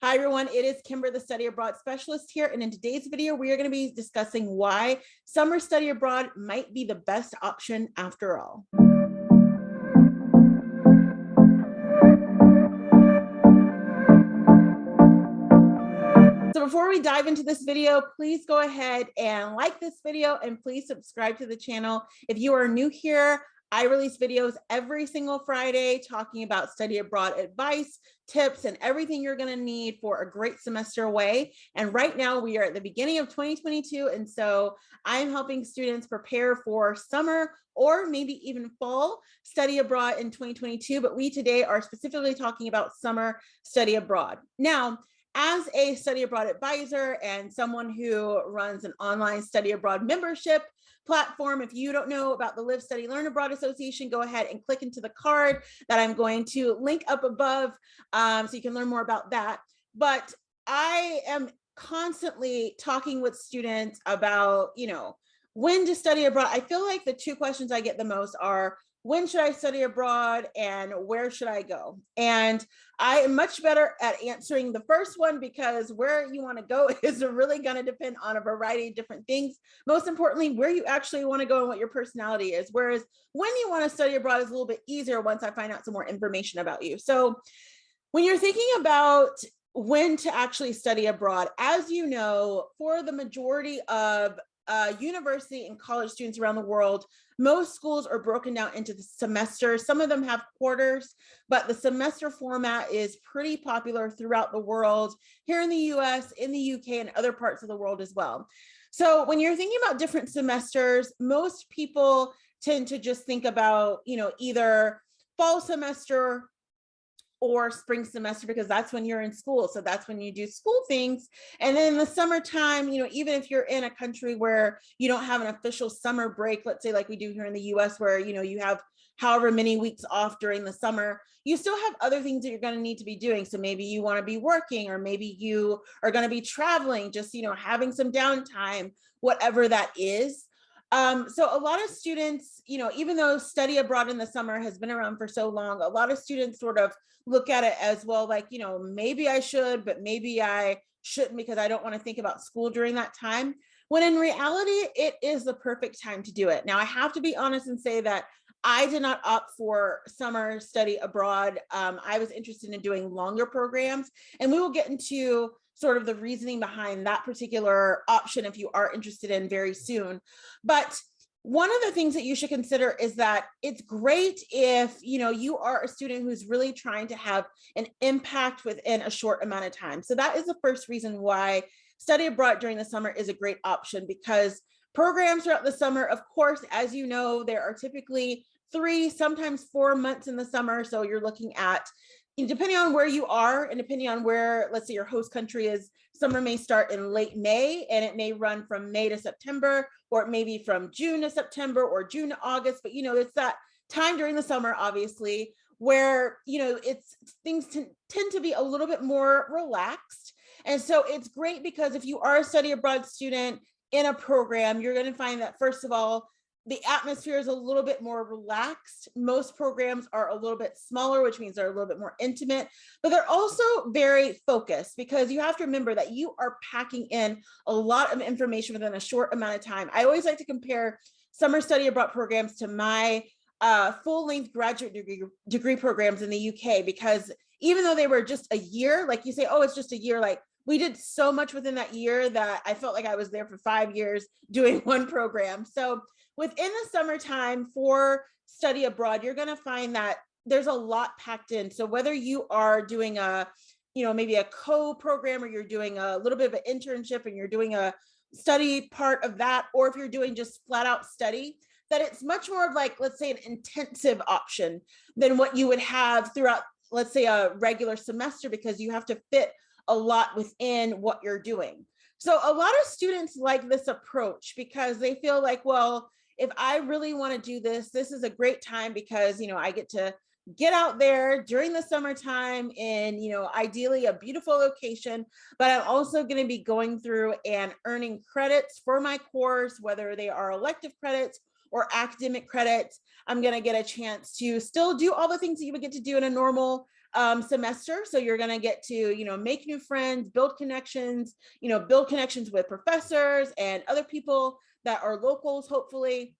Hi everyone, it is Kimber, the Study Abroad Specialist here, and in today's video, we are going to be discussing why summer study abroad might be the best option after all. So before we dive into this video, please go ahead and like this video and please subscribe to the channel. If you are new here, I release videos every single Friday talking about study abroad advice, tips, and everything you're going to need for a great semester away. And right now we are at the beginning of 2022. And so I'm helping students prepare for summer or maybe even fall study abroad in 2022. But we today are specifically talking about summer study abroad. Now, as a study abroad advisor and someone who runs an online study abroad membership platform, if you don't know about the LiveStudyLearn Abroad Association, go ahead and click into the card that I'm going to link up above so you can learn more about that. But I am constantly talking with students about, when to study abroad. I feel like the two questions I get the most are, when should I study abroad and where should I go? And I am much better at answering the first one because where you want to go is really going to depend on a variety of different things. Most importantly, where you actually want to go and what your personality is. Whereas when you want to study abroad is a little bit easier once I find out some more information about you. So when you're thinking about when to actually study abroad, as you know, for the majority of university and college students around the world, most schools are broken down into the semesters. Some of them have quarters, but the semester format is pretty popular throughout the world, here in the US, in the UK, and other parts of the world as well. So when you're thinking about different semesters, most people tend to just think about, either fall semester or spring semester, because that's when you're in school. So that's when you do school things. And then in the summertime, even if you're in a country where you don't have an official summer break, let's say like we do here in the US, where, you have however many weeks off during the summer, you still have other things that you're going to need to be doing. So maybe you want to be working, or maybe you are going to be traveling, just, having some downtime, whatever that is. So a lot of students, even though study abroad in the summer has been around for so long, a lot of students sort of look at it as, well, like, maybe I should, but maybe I shouldn't because I don't want to think about school during that time. When in reality, it is the perfect time to do it. Now, I have to be honest and say that I did not opt for summer study abroad. I was interested in doing longer programs, and we will get into sort of the reasoning behind that particular option if you are interested in very soon. But one of the things that you should consider is that it's great if, you are a student who's really trying to have an impact within a short amount of time. So that is the first reason why study abroad during the summer is a great option, because programs throughout the summer, of course, as you know, there are typically 3, sometimes 4 months in the summer. So you're looking at, depending on where you are and depending on where, let's say, your host country is, summer may start in late May and it may run from May to September, or it may be from June to September or June to August. But, it's that time during the summer, obviously, where, things tend to be a little bit more relaxed. And so it's great because if you are a study abroad student in a program, you're going to find that, first of all, the atmosphere is a little bit more relaxed. Most programs are a little bit smaller, which means they're a little bit more intimate, but they're also very focused, because you have to remember that you are packing in a lot of information within a short amount of time. I always like to compare summer study abroad programs to my full-length graduate degree programs in the UK, because even though they were just a year, like you say, oh, it's just a year, like we did so much within that year that I felt like I was there for 5 years doing one program. So within the summertime for study abroad, you're going to find that there's a lot packed in. So whether you are doing a, maybe a co-program, or you're doing a little bit of an internship and you're doing a study part of that, or if you're doing just flat out study, that it's much more of like, let's say, an intensive option than what you would have throughout, let's say, a regular semester, because you have to fit a lot within what you're doing. So a lot of students like this approach because they feel like, well, if I really want to do this, this is a great time because, I get to get out there during the summertime in, ideally a beautiful location, but I'm also going to be going through and earning credits for my course, whether they are elective credits or academic credits. I'm going to get a chance to still do all the things that you would get to do in a normal semester. So you're going to get to, make new friends, build connections, build connections with professors and other people that are locals, hopefully,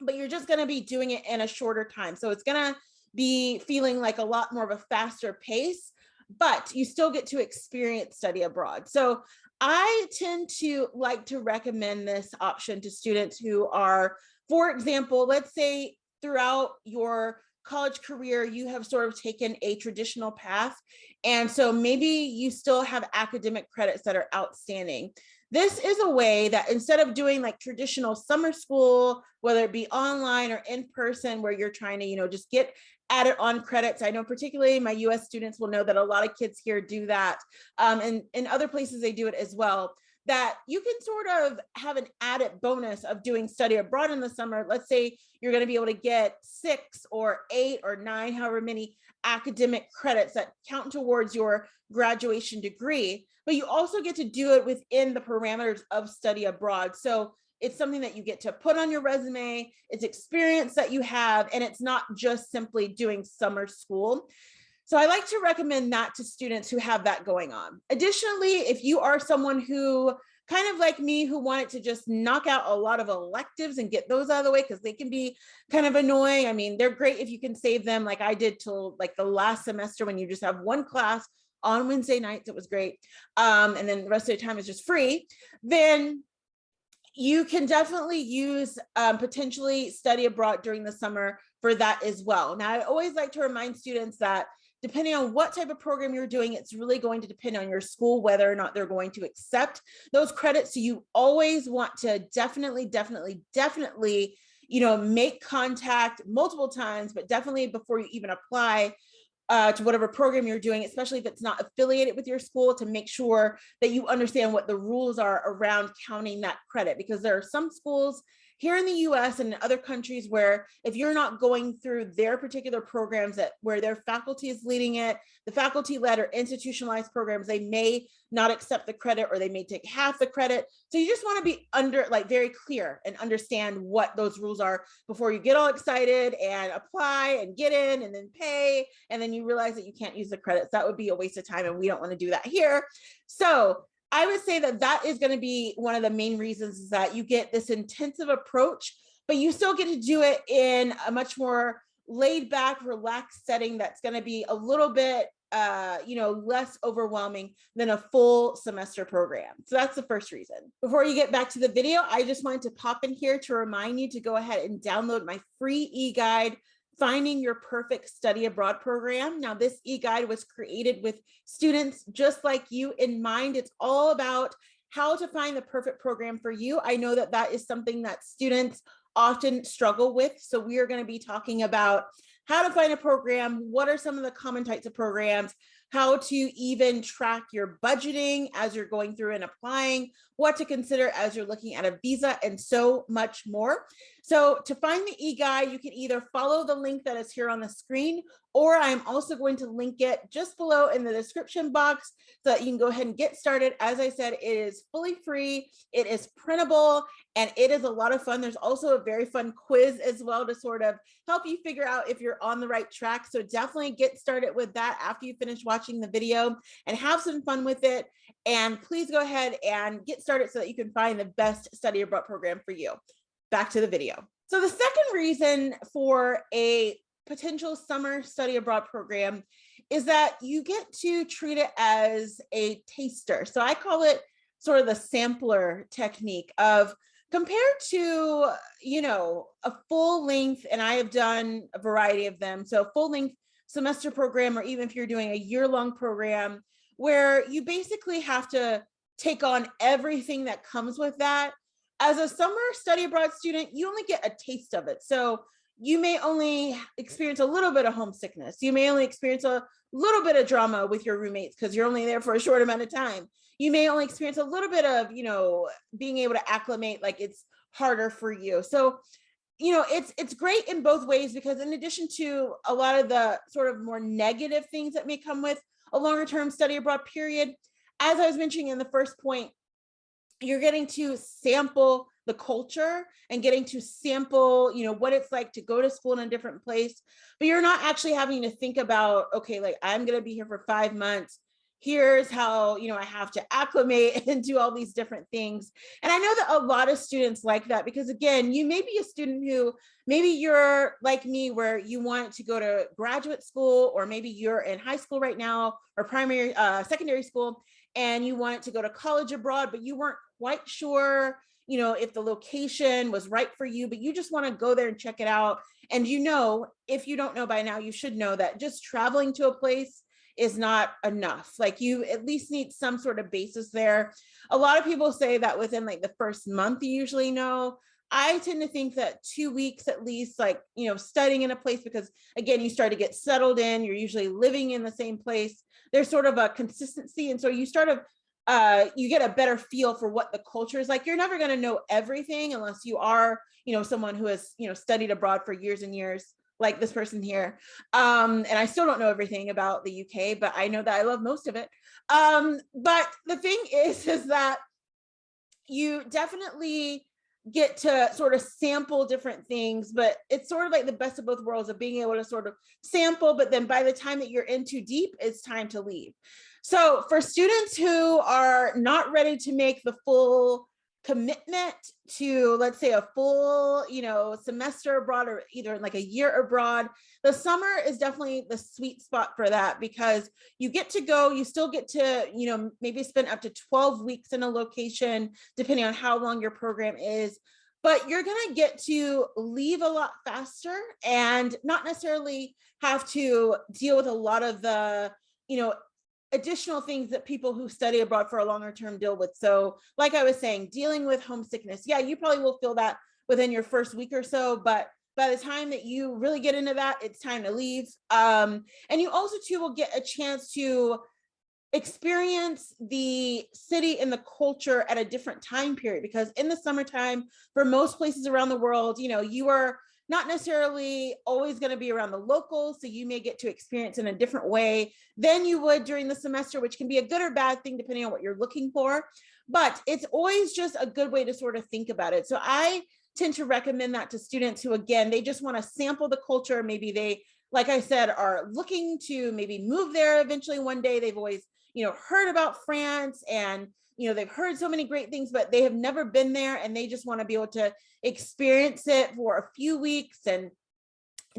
but you're just going to be doing it in a shorter time. So it's going to be feeling like a lot more of a faster pace, but you still get to experience study abroad. So I tend to like to recommend this option to students who are, for example, let's say throughout your college career, you have sort of taken a traditional path. And so maybe you still have academic credits that are outstanding. This is a way that instead of doing like traditional summer school, whether it be online or in person, where you're trying to, just get added on credits. I know particularly my US students will know that a lot of kids here do that. And in other places, they do it as well, that you can sort of have an added bonus of doing study abroad in the summer. Let's say you're going to be able to get 6 or 8 or 9, however many academic credits that count towards your graduation degree, but you also get to do it within the parameters of study abroad. So it's something that you get to put on your resume, it's experience that you have, and it's not just simply doing summer school. So I like to recommend that to students who have that going on. Additionally, if you are someone who kind of like me, who wanted to just knock out a lot of electives and get those out of the way, because they can be kind of annoying. I mean, they're great if you can save them like I did till like the last semester when you just have one class on Wednesday nights. It was great. And then the rest of the time is just free. Then you can definitely use potentially study abroad during the summer for that as well. Now, I always like to remind students that depending on what type of program you're doing, it's really going to depend on your school, whether or not they're going to accept those credits. So you always want to definitely, make contact multiple times, but definitely before you even apply to whatever program you're doing, especially if it's not affiliated with your school, to make sure that you understand what the rules are around counting that credit. Because there are some schools here in the US and in other countries where if you're not going through their particular programs where their faculty is leading it, the faculty-led or institutionalized programs, they may not accept the credit, or they may take half the credit. So you just want to be very clear and understand what those rules are before you get all excited and apply and get in and then pay, and then you realize that you can't use the credits. That would be a waste of time, and we don't want to do that here. So I would say that is going to be one of the main reasons, is that you get this intensive approach, but you still get to do it in a much more laid back, relaxed setting that's going to be a little bit, less overwhelming than a full semester program. So that's the first reason. Before you get back to the video, I just wanted to pop in here to remind you to go ahead and download my free e-guide, Finding Your Perfect Study Abroad program. Now, this e-guide was created with students just like you in mind. It's all about how to find the perfect program for you. I know that is something that students often struggle with. So we are going to be talking about how to find a program, what are some of the common types of programs, how to even track your budgeting as you're going through and applying, what to consider as you're looking at a visa, and so much more. So to find the e-guide, you can either follow the link that is here on the screen, or I'm also going to link it just below in the description box so that you can go ahead and get started. As I said, it is fully free, it is printable, and it is a lot of fun. There's also a very fun quiz as well to sort of help you figure out if you're on the right track. So definitely get started with that after you finish watching the video and have some fun with it. And please go ahead and get started so that you can find the best study abroad program for you. Back to the video. So the second reason for a potential summer study abroad program is that you get to treat it as a taster. So I call it sort of the sampler technique of, compared to, a full length, and I have done a variety of them. So full length semester program, or even if you're doing a year-long program where you basically have to take on everything that comes with that. As a summer study abroad student, you only get a taste of it. So you may only experience a little bit of homesickness. You may only experience a little bit of drama with your roommates because you're only there for a short amount of time. You may only experience a little bit of, being able to acclimate, like it's harder for you. So, it's great in both ways, because in addition to a lot of the sort of more negative things that may come with a longer term study abroad period, as I was mentioning in the first point, you're getting to sample the culture and getting to sample, what it's like to go to school in a different place, but you're not actually having to think about, okay, like I'm going to be here for 5 months. Here's how, I have to acclimate and do all these different things. And I know that a lot of students like that, because again, you may be a student who maybe you're like me, where you want to go to graduate school, or maybe you're in high school right now, or secondary school, and you want to go to college abroad, but you weren't quite sure, if the location was right for you, but you just want to go there and check it out. And if you don't know by now, you should know that just traveling to a place is not enough. Like, you at least need some sort of basis there. A lot of people say that within like the first month, you usually know. I tend to think that 2 weeks at least, like, studying in a place, because again, you start to get settled in, you're usually living in the same place. There's sort of a consistency. And so you you get a better feel for what the culture is like. You're never going to know everything unless you are, someone who has, studied abroad for years and years, like this person here. And I still don't know everything about the UK, but I know that I love most of it. But the thing is that you definitely get to sort of sample different things, but it's sort of like the best of both worlds of being able to sort of sample, but then by the time that you're in too deep, it's time to leave. So for students who are not ready to make the full commitment to, let's say, a full, semester abroad, or either like a year abroad, the summer is definitely the sweet spot for that, because you get to go, you still get to, maybe spend up to 12 weeks in a location, depending on how long your program is, but you're going to get to leave a lot faster and not necessarily have to deal with a lot of the, additional things that people who study abroad for a longer term deal with. So like I was saying, dealing with homesickness. Yeah, you probably will feel that within your first week or so, but by the time that you really get into that, it's time to leave. And you also too will get a chance to experience the city and the culture at a different time period, because in the summertime, for most places around the world, you are not necessarily always going to be around the locals. So you may get to experience in a different way than you would during the semester, which can be a good or bad thing depending on what you're looking for. But it's always just a good way to sort of think about it. So I tend to recommend that to students who, again, they just want to sample the culture. Maybe they, like I said, are looking to maybe move there eventually one day. They've always, heard about France, and they've heard so many great things, but they have never been there, and they just want to be able to experience it for a few weeks and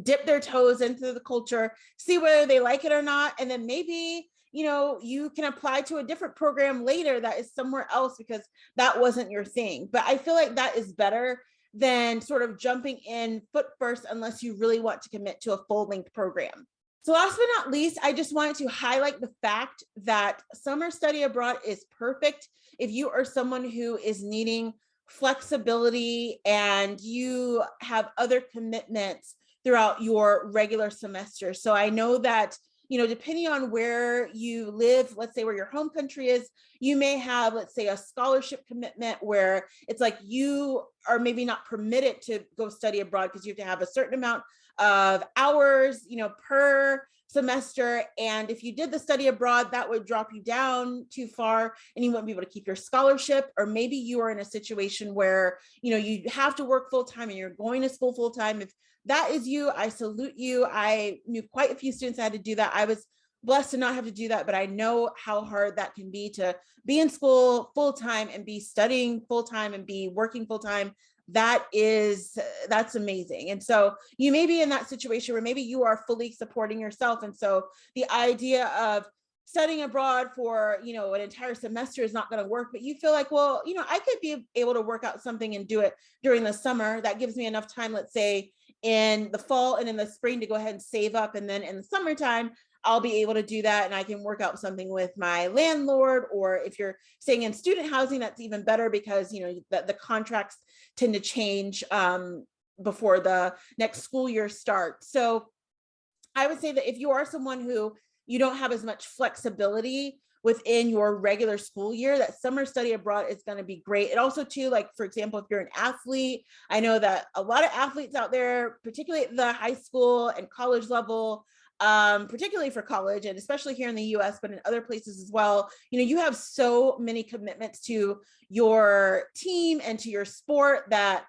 dip their toes into the culture, see whether they like it or not. And then maybe, you can apply to a different program later that is somewhere else, because that wasn't your thing. But I feel like that is better than sort of jumping in foot first, unless you really want to commit to a full-length program. So last but not least, I just wanted to highlight the fact that summer study abroad is perfect if you are someone who is needing flexibility and you have other commitments throughout your regular semester. So I know that, depending on where you live, let's say where your home country is, you may have, let's say, a scholarship commitment where it's like you are maybe not permitted to go study abroad because you have to have a certain amount of hours, per semester. And if you did the study abroad, that would drop you down too far and you wouldn't be able to keep your scholarship. Or maybe you are in a situation where, you have to work full time and you're going to school full time. If that is you, I salute you. I knew quite a few students that had to do that. I was blessed to not have to do that, but I know how hard that can be to be in school full time and be studying full time and be working full time. That's amazing. And so you may be in that situation where maybe you are fully supporting yourself. And so the idea of studying abroad for, an entire semester is not going to work, but you feel like, well, I could be able to work out something and do it during the summer. That gives me enough time, let's say in the fall and in the spring, to go ahead and save up. And then in the summertime, I'll be able to do that, and I can work out something with my landlord. Or if you're staying in student housing, that's even better, because the contracts tend to change before the next school year starts. So I would say that if you are someone who you don't have as much flexibility within your regular school year, that summer study abroad is going to be great. And also too, like, for example, if you're an athlete, I know that a lot of athletes out there, particularly at the high school and college level, particularly for college and especially here in the US, but in other places as well. You know, you have so many commitments to your team and to your sport that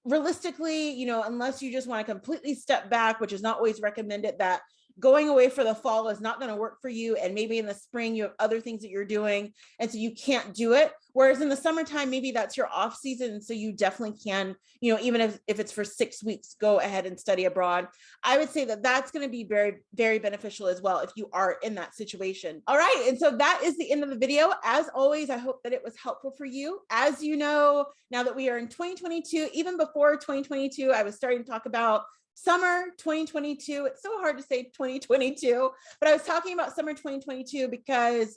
realistically, you know, unless you just want to completely step back, which is not always recommended, that going away for the fall is not going to work for you. And maybe in the spring, you have other things that you're doing. And so you can't do it. Whereas in the summertime, maybe that's your off season. And so you definitely can, you know, even if it's for 6 weeks, go ahead and study abroad. I would say that that's going to be very, very beneficial as well if you are in that situation. All right. And so that is the end of the video. As always, I hope that it was helpful for you. As you know, now that we are in 2022, even before 2022, I was starting to talk about summer 2022. It's so hard to say 2022, but I was talking about summer 2022 because,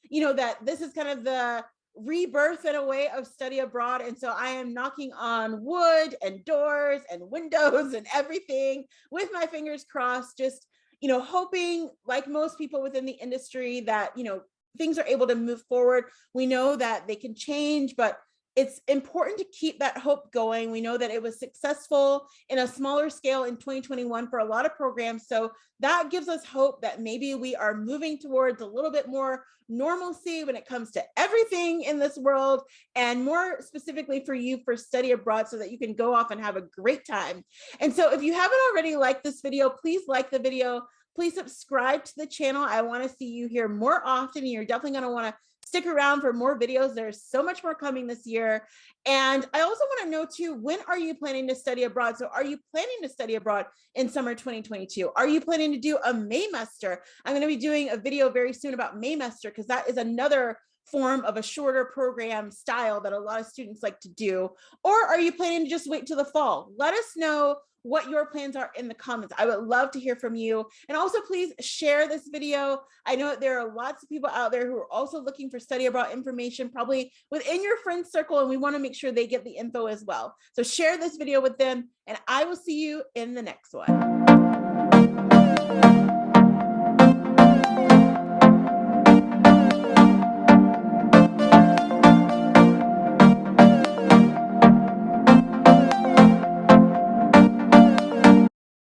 you know, that this is kind of the rebirth in a way of study abroad. And so I am knocking on wood and doors and windows and everything with my fingers crossed, just, you know, hoping, like most people within the industry, that, you know, things are able to move forward. We know that they can change, but it's important to keep that hope going. We know that it was successful in a smaller scale in 2021 for a lot of programs. So that gives us hope that maybe we are moving towards a little bit more normalcy when it comes to everything in this world, and more specifically for you for study abroad, so that you can go off and have a great time. And so if you haven't already liked this video, please like the video. Please subscribe to the channel. I want to see you here more often. You're definitely going to want to stick around for more videos. There's so much more coming this year. And I also want to know too, when are you planning to study abroad? So are you planning to study abroad in summer 2022? Are you planning to do a Maymester? I'm going to be doing a video very soon about Maymester, because that is another form of a shorter program style that a lot of students like to do. Or are you planning to just wait till the fall? Let us know what your plans are in the comments. I would love to hear from you. And also please share this video. I know that there are lots of people out there who are also looking for study abroad information, probably within your friend circle, and we want to make sure they get the info as well. So share this video with them, and I will see you in the next one.